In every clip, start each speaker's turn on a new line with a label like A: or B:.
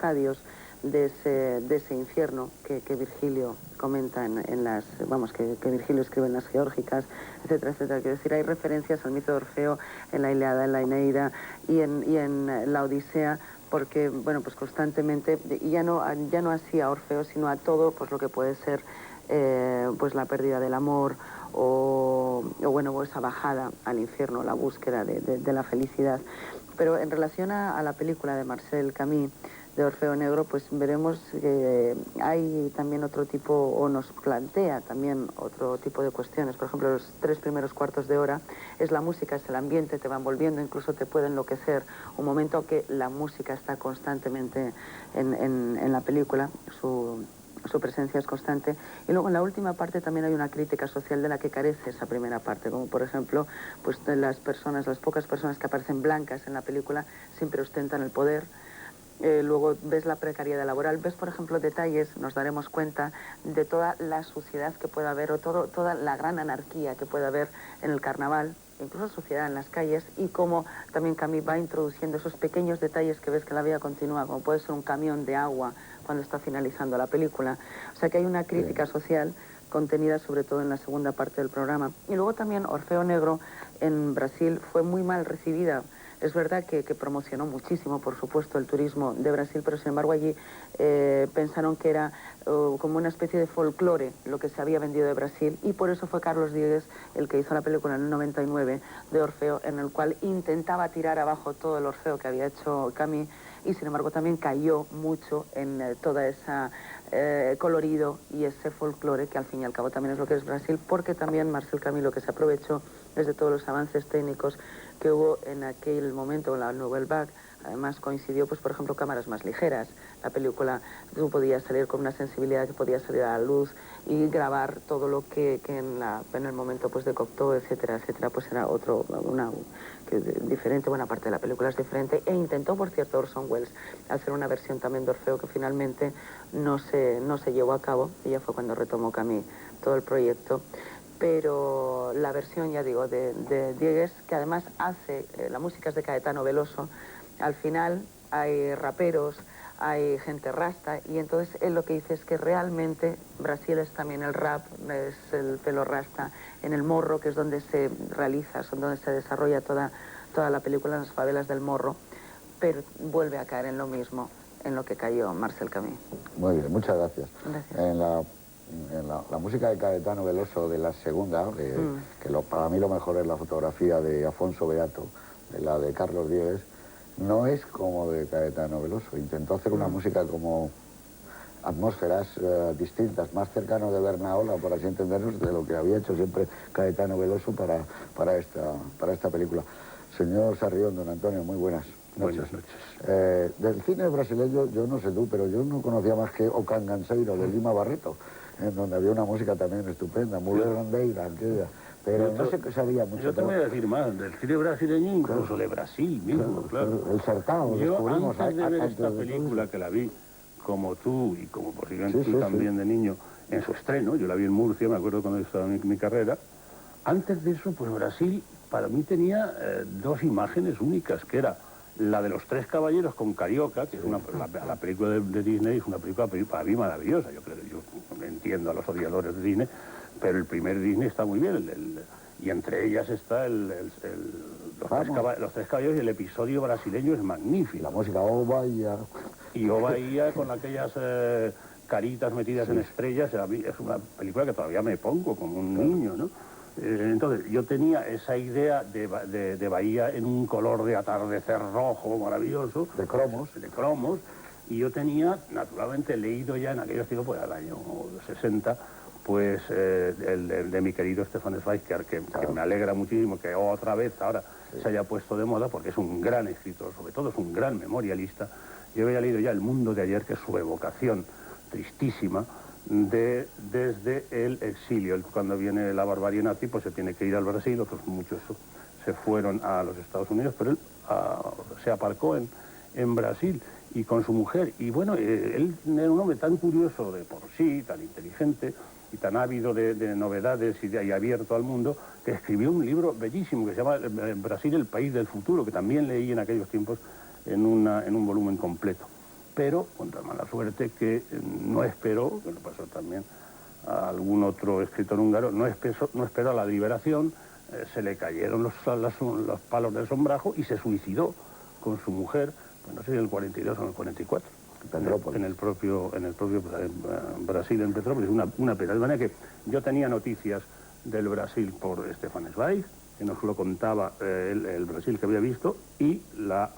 A: estadios de ese infierno que Virgilio comenta que Virgilio escribe en las Geórgicas, etcétera, etcétera. Quiero decir, hay referencias al mito de Orfeo en la Ilíada, en la Eneida y en la Odisea, porque, bueno, pues constantemente, y ya no así a Orfeo, sino a todo, pues lo que puede ser, pues la pérdida del amor, o esa bajada al infierno, la búsqueda de la felicidad. Pero en relación a la película de Marcel Camus, de Orfeo Negro, pues veremos que hay también otro tipo, o nos plantea también otro tipo de cuestiones. Por ejemplo, los 3 primeros cuartos de hora es la música, es el ambiente, te va envolviendo, incluso te puede enloquecer. Un momento que la música está constantemente en la película, su presencia es constante. Y luego en la última parte también hay una crítica social de la que carece esa primera parte, como por ejemplo, pues las pocas personas que aparecen blancas en la película siempre ostentan el poder. Luego ves la precariedad laboral, ves por ejemplo detalles, nos daremos cuenta de toda la suciedad que puede haber, o toda la gran anarquía que puede haber en el carnaval, incluso suciedad en las calles, y cómo también Camus va introduciendo esos pequeños detalles que ves que la vida continúa, como puede ser un camión de agua cuando está finalizando la película. O sea que hay una crítica social contenida sobre todo en la segunda parte del programa. Y luego también Orfeo Negro en Brasil fue muy mal recibida. Es verdad que promocionó muchísimo, por supuesto, el turismo de Brasil, pero sin embargo allí pensaron que era como una especie de folclore lo que se había vendido de Brasil, y por eso fue Carlos Diegues el que hizo la película en el 99 de Orfeo, en el cual intentaba tirar abajo todo el Orfeo que había hecho Camus, y sin embargo también cayó mucho en toda esa colorido y ese folclore que al fin y al cabo también es lo que es Brasil, porque también Marcel Camus lo que se aprovechó es de todos los avances técnicos que hubo en aquel momento, la Nouvelle Vague. Además coincidió, pues por ejemplo, cámaras más ligeras. La película, tú podías salir con una sensibilidad que podía salir a la luz y grabar todo lo que en el momento pues de Cocteau, etcétera, etcétera, pues era diferente, buena parte de la película es diferente. E intentó, por cierto, Orson Welles hacer una versión también de Orfeo que finalmente no se llevó a cabo, y ya fue cuando retomó Camus todo el proyecto. Pero la versión, ya digo, de Diegues, que además hace, la música es de Caetano Veloso, al final hay raperos, hay gente rasta, y entonces él lo que dice es que realmente Brasil es también el rap, es el pelo rasta, en el Morro, que es donde se realiza, son donde se desarrolla toda la película, en las favelas del Morro, pero vuelve a caer en lo mismo en lo que cayó Marcel Camus.
B: Muy bien, muchas gracias.
A: Gracias.
B: En la música de Caetano Veloso de la segunda, para mí lo mejor es la fotografía de Afonso Beato, de la de Carlos Diegues, no es como de Caetano Veloso. Intentó hacer una música como atmósferas distintas, más cercano de Bernaola, por así entendernos, de lo que había hecho siempre Caetano Veloso para esta película. Señor Sarrión, don Antonio, muy buenas noches.
C: Buenas noches.
B: Del cine brasileño, yo no sé tú, pero yo no conocía más que O Canganceiro, de Lima Barreto, en donde había una música también estupenda, Mulher Randeira, aquella, pero no sé qué sabía mucho.
C: Yo te voy a decir más, del cine brasileño, incluso de Brasil mismo, claro.
B: El Sertão,
C: Yo
B: descubrimos
C: antes de ver esta
B: de
C: película, que la vi como tú, y como posiblemente tú también de niño, en su estreno, yo la vi en Murcia, me acuerdo cuando estaba mi carrera, antes de eso, pues Brasil para mí tenía 2 imágenes únicas, que era la de los 3 caballeros con Carioca, que es la película de Disney, es una película para mí maravillosa. Yo creo, yo entiendo a los odiadores de Disney, pero el primer Disney está muy bien, y entre ellas está los 3 caballeros, y el episodio brasileño es magnífico.
B: La música O Bahía.
C: Y O Bahía con aquellas caritas metidas en estrellas, es una película que todavía me pongo como un niño, ¿no? Entonces, yo tenía esa idea de Bahía en un color de atardecer rojo maravilloso.
B: De cromos.
C: De cromos. Y yo tenía, naturalmente, leído ya en aquellos tiempos, pues al año 60, pues el de mi querido Stefan Zweig, que me alegra muchísimo que otra vez ahora se haya puesto de moda, porque es un gran escritor, sobre todo es un gran memorialista. Yo había leído ya El mundo de ayer, que es su evocación tristísima, desde el exilio. Cuando viene la barbarie nazi, pues se tiene que ir al Brasil, otros muchos se fueron a los Estados Unidos, pero él se aparcó en Brasil, y con su mujer. Y bueno, él era un hombre tan curioso de por sí, tan inteligente y tan ávido de novedades y abierto al mundo, que escribió un libro bellísimo que se llama Brasil, el país del futuro, que también leí en aquellos tiempos en un volumen completo. pero con tan mala suerte que no esperó, que le pasó también a algún otro escritor húngaro, no esperó a la liberación, se le cayeron los palos del sombrajo y se suicidó con su mujer, pues no sé si en el 42 o en el 44. En el propio Brasil, en Petrópolis, una pena. De manera que yo tenía noticias del Brasil por Stefan Zweig, que nos lo contaba el Brasil que había visto, y la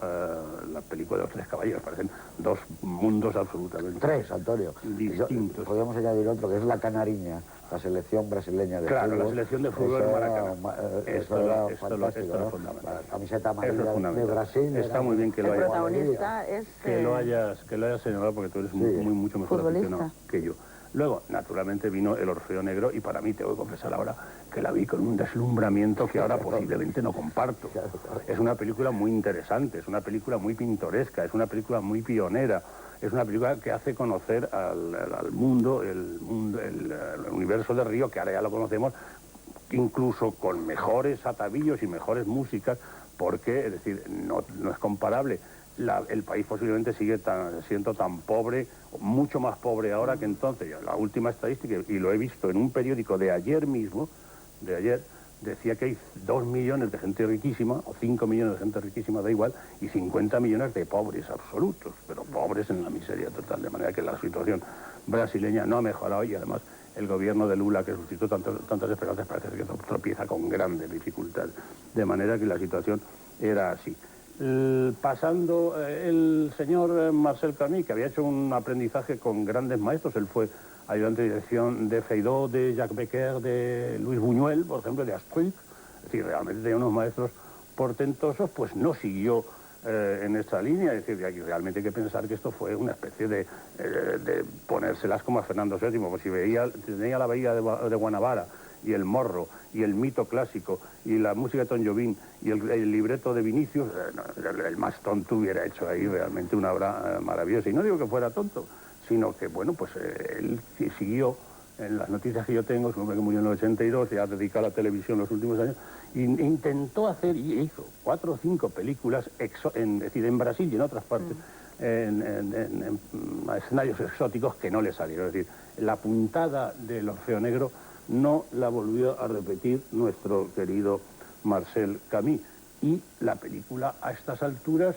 C: película de los Tres Caballeros. Parecen dos mundos absolutamente
B: Tres, Antonio.
C: distintos.
B: Podríamos añadir otro, que es la Canariña, la selección brasileña de fútbol.
C: Claro, la selección de fútbol en Maracaná.
B: Eso era fantástico, ¿no?
C: Fundamental.
B: La camiseta amarilla de Brasil.
C: Está muy bien que lo hayas...
A: El protagonista es...
C: Que lo hayas señalado, porque tú eres mucho mejor aficionado que yo. Luego, naturalmente, vino El Orfeo Negro, y para mí, tengo que confesar ahora, que la vi con un deslumbramiento que ahora posiblemente no comparto. Es una película muy interesante, es una película muy pintoresca, es una película muy pionera, es una película que hace conocer al mundo, el universo de Río, que ahora ya lo conocemos, incluso con mejores atavíos y mejores músicas, porque, es decir, no es comparable. El país posiblemente sigue siendo tan pobre, mucho más pobre ahora que entonces. La última estadística, y lo he visto en un periódico de ayer mismo, decía que hay 2 millones de gente riquísima, o 5 millones de gente riquísima, da igual, y 50 millones de pobres absolutos, pero pobres en la miseria total, de manera que la situación brasileña no ha mejorado, y además el gobierno de Lula, que suscitó tantas esperanzas, parece que tropieza con grandes dificultades, de manera que la situación era así. Pasando, el señor Marcel Camus, que había hecho un aprendizaje con grandes maestros, él fue ayudante de dirección de Feydeau, de Jacques Becker, de Luis Buñuel, por ejemplo, de Astruc, es decir, realmente tenía unos maestros portentosos, pues no siguió en esta línea, es decir, aquí realmente hay que pensar que esto fue una especie de ponérselas como a Fernando VII, pues si tenía la bahía de Guanabara, y el Morro, y el mito clásico, y la música de Tom Jobim, y el libreto de Vinicius, el más tonto hubiera hecho ahí realmente una obra maravillosa. Y no digo que fuera tonto, sino que, bueno, pues él siguió, en las noticias que yo tengo, es un hombre que murió en el 82, y ha dedicado a la televisión los últimos años, e intentó hacer, y hizo 4 o 5 películas, es decir, en Brasil y en otras partes, en escenarios exóticos que no le salieron. Es decir, la puntada del Orfeo Negro no la volvió a repetir nuestro querido Marcel Camus. Y la película, a estas alturas,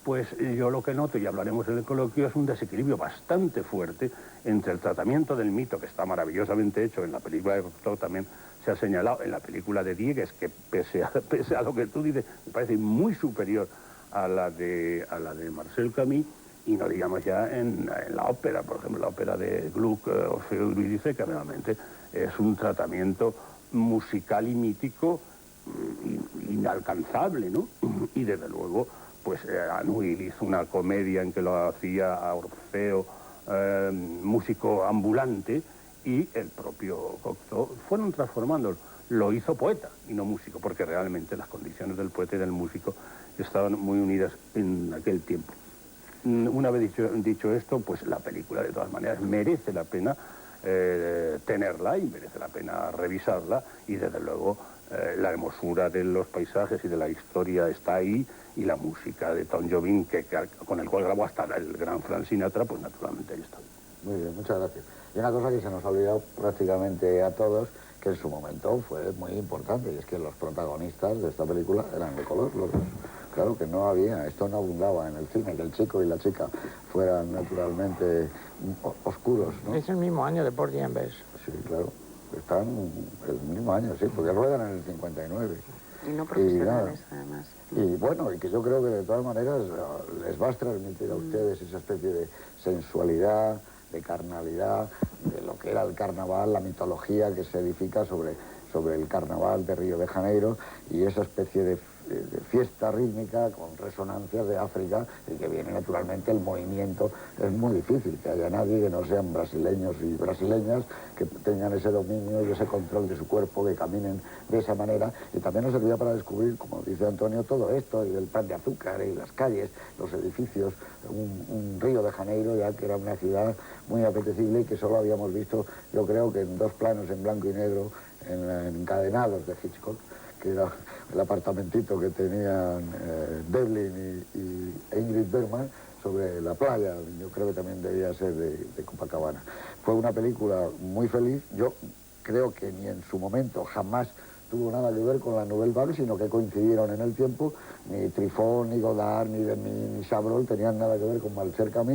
C: pues yo lo que noto, y hablaremos en el coloquio, es un desequilibrio bastante fuerte entre el tratamiento del mito, que está maravillosamente hecho en la película de Cocteau, también se ha señalado, en la película de Diegues, que pese a lo que tú dices, me parece muy superior a la de Marcel Camus, y no digamos ya en la ópera, por ejemplo, la ópera de Gluck, Orfeo y Eurídice, que realmente es un tratamiento musical y mítico inalcanzable, ¿no? Y desde luego, pues Anouilh hizo una comedia en que lo hacía a Orfeo, músico ambulante, y el propio Cocteau fueron transformándolo. Lo hizo poeta y no músico, porque realmente las condiciones del poeta y del músico estaban muy unidas en aquel tiempo. Una vez dicho esto, pues la película de todas maneras merece la pena tenerla, y merece la pena revisarla, y desde luego la hermosura de los paisajes y de la historia está ahí, y la música de Tom Jobim, con el cual grabó hasta el gran Frank Sinatra, pues naturalmente ahí está.
B: Muy bien, muchas gracias. Y una cosa que se nos ha olvidado prácticamente a todos, que en su momento fue muy importante, y es que los protagonistas de esta película eran de color, los dos. Claro que no había, esto no abundaba en el cine, que el chico y la chica fueran naturalmente oscuros, ¿no?
D: Es el mismo año de Porgy and Bess.
B: Sí, claro, están el mismo año, sí, porque ruedan en el 59.
A: Y no profesionales, además.
B: Y bueno, y que yo creo que de todas maneras les va a transmitir a ustedes esa especie de sensualidad, de carnalidad, de lo que era el carnaval, la mitología que se edifica sobre el carnaval de Río de Janeiro, y esa especie de fiesta rítmica con resonancias de África, y que viene naturalmente el movimiento. Es muy difícil que haya nadie que no sean brasileños y brasileñas que tengan ese dominio y ese control de su cuerpo, que caminen de esa manera. Y también nos servía para descubrir, como dice Antonio, todo esto, y el pan de azúcar, y las calles, los edificios, un Río de Janeiro ya que era una ciudad muy apetecible, y que solo habíamos visto, yo creo que en 2 planos en blanco y negro, encadenados de Hitchcock, que era el apartamentito que tenían Devlin e Ingrid Bergman sobre la playa, yo creo que también debía ser de Copacabana. Fue una película muy feliz, yo creo que ni en su momento jamás tuvo nada que ver con la Nouvelle Vague, sino que coincidieron en el tiempo, ni Truffaut, ni Godard, ni Demy, ni Chabrol tenían nada que ver con Malcer Camí.